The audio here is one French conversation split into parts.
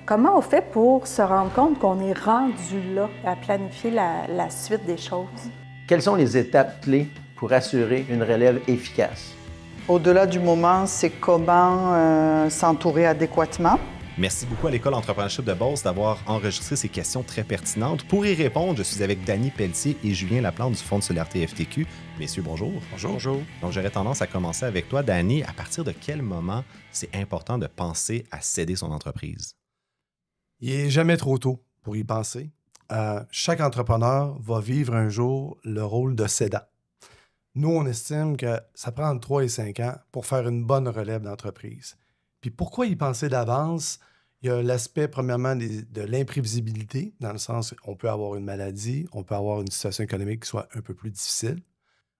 Comment on fait pour se rendre compte qu'on est rendu là à planifier la suite des choses? Quelles sont les étapes clés pour assurer une relève efficace? Au-delà du moment, c'est comment s'entourer adéquatement. Merci beaucoup à l'École Entrepreneurship de Beauce d'avoir enregistré ces questions très pertinentes. Pour y répondre, je suis avec Dany Pelletier et Julien Laplante du Fonds de solidarité FTQ. Messieurs, bonjour. Bonjour. Bonjour. Donc, j'aurais tendance à commencer avec toi, Dany. À partir de quel moment c'est important de penser à céder son entreprise? Il n'est jamais trop tôt pour y penser. Chaque entrepreneur va vivre un jour le rôle de cédant. Nous, on estime que ça prend entre 3 et 5 ans pour faire une bonne relève d'entreprise. Puis pourquoi y penser d'avance? Il y a l'aspect, premièrement, de l'imprévisibilité, dans le sens qu'on peut avoir une maladie, on peut avoir une situation économique qui soit un peu plus difficile.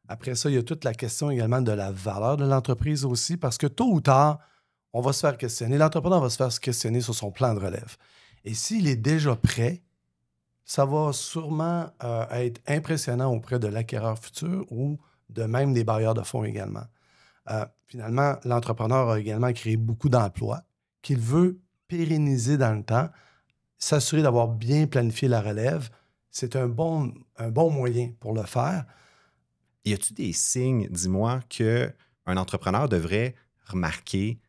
Après ça, il y a toute la question également de la valeur de l'entreprise aussi, parce que tôt ou tard, on va se faire questionner. L'entrepreneur va se faire questionner sur son plan de relève. Et s'il est déjà prêt, ça va sûrement être impressionnant auprès de l'acquéreur futur ou de même des bailleurs de fonds également. Finalement, l'entrepreneur a également créé beaucoup d'emplois qu'il veut pérenniser dans le temps, s'assurer d'avoir bien planifié la relève. C'est un bon moyen pour le faire. Y a-t-il des signes, dis-moi, qu'un entrepreneur devrait remarquer?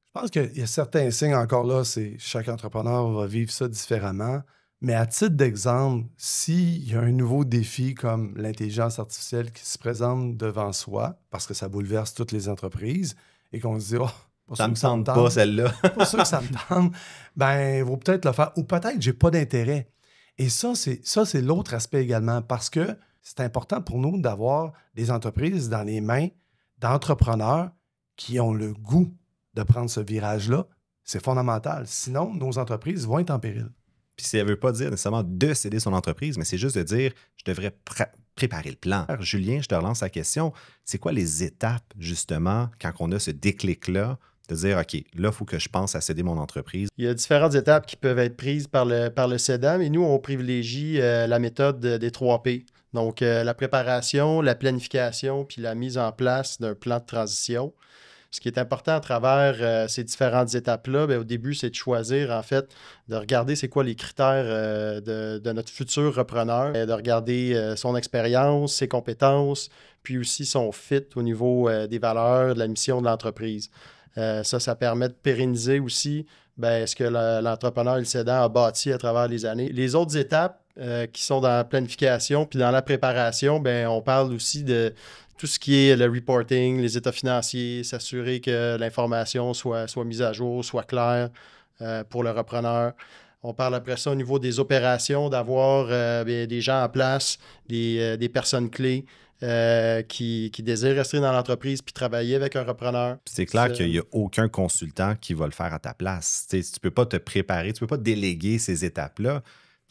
Je pense qu'il y a certains signes, encore là, chaque entrepreneur va vivre ça différemment. Mais à titre d'exemple, s'il y a un nouveau défi comme l'intelligence artificielle qui se présente devant soi, parce que ça bouleverse toutes les entreprises, et qu'on se dit « Oh, ça me tente pas, celle-là. » Pas sûr que ça me tente. Ben, il vaut peut-être le faire. Ou peut-être que j'ai pas d'intérêt. Et ça, c'est l'autre aspect également, parce que c'est important pour nous d'avoir des entreprises dans les mains d'entrepreneurs qui ont le goût de prendre ce virage-là. C'est fondamental. Sinon, nos entreprises vont être en péril. Puis ça ne veut pas dire nécessairement de céder son entreprise, mais c'est juste de dire « je devrais préparer le plan ». Julien, je te relance la question. C'est quoi les étapes, justement, quand on a ce déclic-là, de dire « OK, là, il faut que je pense à céder mon entreprise ». Il y a différentes étapes qui peuvent être prises par le cédant, mais nous, on privilégie la méthode des 3 P. Donc, la préparation, la planification, puis la mise en place d'un plan de transition. Ce qui est important à travers ces différentes étapes-là, bien, au début, c'est de choisir, en fait, de regarder c'est quoi les critères de notre futur repreneur, de regarder son expérience, ses compétences, puis aussi son fit au niveau des valeurs, de la mission de l'entreprise. Ça permet de pérenniser aussi ce que l'entrepreneur et le cédant a bâti à travers les années. Les autres étapes qui sont dans la planification puis dans la préparation, bien, on parle aussi de tout ce qui est le reporting, les états financiers, s'assurer que l'information soit mise à jour, soit claire pour le repreneur. On parle après ça au niveau des opérations, d'avoir des gens en place, des personnes clés qui désirent rester dans l'entreprise puis travailler avec un repreneur. C'est clair qu'il n'y a aucun consultant qui va le faire à ta place. Tu ne peux pas te préparer, tu ne peux pas déléguer ces étapes-là.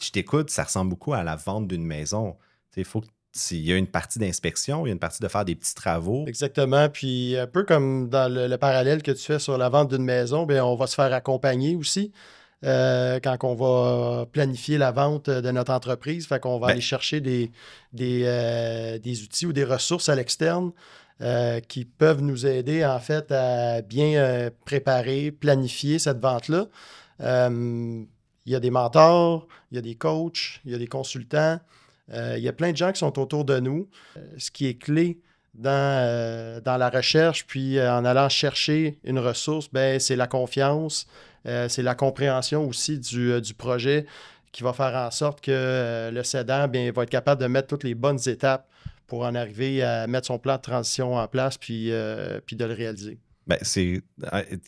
Je t'écoute, ça ressemble beaucoup à la vente d'une maison. Il faut que s'il y a une partie d'inspection, il y a une partie de faire des petits travaux. Exactement. Puis un peu comme dans le parallèle que tu fais sur la vente d'une maison, bien, on va se faire accompagner aussi quand on va planifier la vente de notre entreprise. Fait qu'on va aller chercher des outils ou des ressources à l'externe qui peuvent nous aider en fait à bien préparer, planifier cette vente-là. Il y a des mentors, il y a des coachs, il y a des consultants. Il y a plein de gens qui sont autour de nous. Ce qui est clé dans la recherche, puis en allant chercher une ressource, bien, c'est la confiance, c'est la compréhension aussi du projet qui va faire en sorte que le cédant bien, va être capable de mettre toutes les bonnes étapes pour en arriver à mettre son plan de transition en place puis de le réaliser. Bien, c'est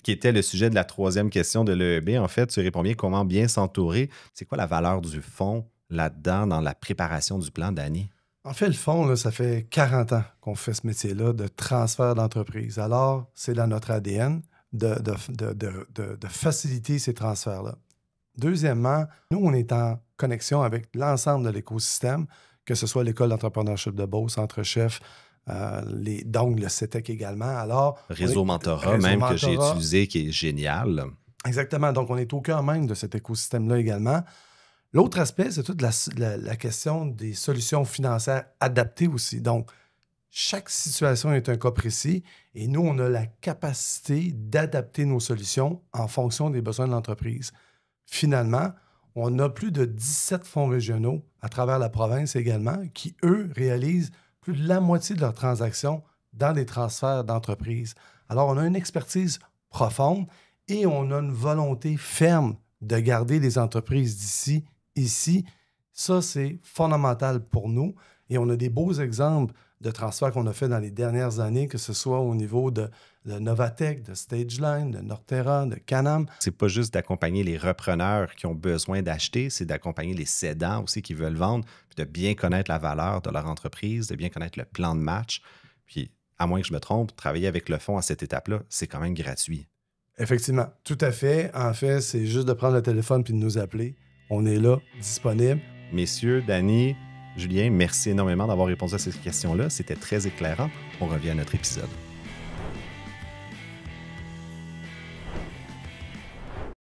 qui était le sujet de la 3e question de l'EEB. En fait, tu réponds bien comment bien s'entourer. C'est quoi la valeur du fonds là-dedans, dans la préparation du plan, Dany? En fait, le fonds, là, ça fait 40 ans qu'on fait ce métier-là de transfert d'entreprise. Alors, c'est dans notre ADN de faciliter ces transferts-là. Deuxièmement, nous, on est en connexion avec l'ensemble de l'écosystème, que ce soit l'École d'entrepreneurship de Beauce, Entre-Chefs, donc le CETEC également. Alors, Réseau Mentorat, même que j'ai utilisé, qui est génial. Exactement. Donc, on est au cœur même de cet écosystème-là également. L'autre aspect, c'est toute la question des solutions financières adaptées aussi. Donc, chaque situation est un cas précis et nous, on a la capacité d'adapter nos solutions en fonction des besoins de l'entreprise. finalement, on a plus de 17 fonds régionaux à travers la province également qui, eux, réalisent plus de la moitié de leurs transactions dans des transferts d'entreprises. Alors, on a une expertise profonde et on a une volonté ferme de garder les entreprises d'ici, ici. Ça, c'est fondamental pour nous. Et on a des beaux exemples de transferts qu'on a fait dans les dernières années, que ce soit au niveau de Novatech, de StageLine, de Norterra, de Canam. C'est pas juste d'accompagner les repreneurs qui ont besoin d'acheter, c'est d'accompagner les cédants aussi qui veulent vendre, puis de bien connaître la valeur de leur entreprise, de bien connaître le plan de match. Puis, à moins que je me trompe, travailler avec le fonds à cette étape-là, c'est quand même gratuit. Effectivement, tout à fait. En fait, c'est juste de prendre le téléphone puis de nous appeler. On est là, disponible. Messieurs, Danny, Julien, merci énormément d'avoir répondu à ces questions-là. C'était très éclairant. On revient à notre épisode.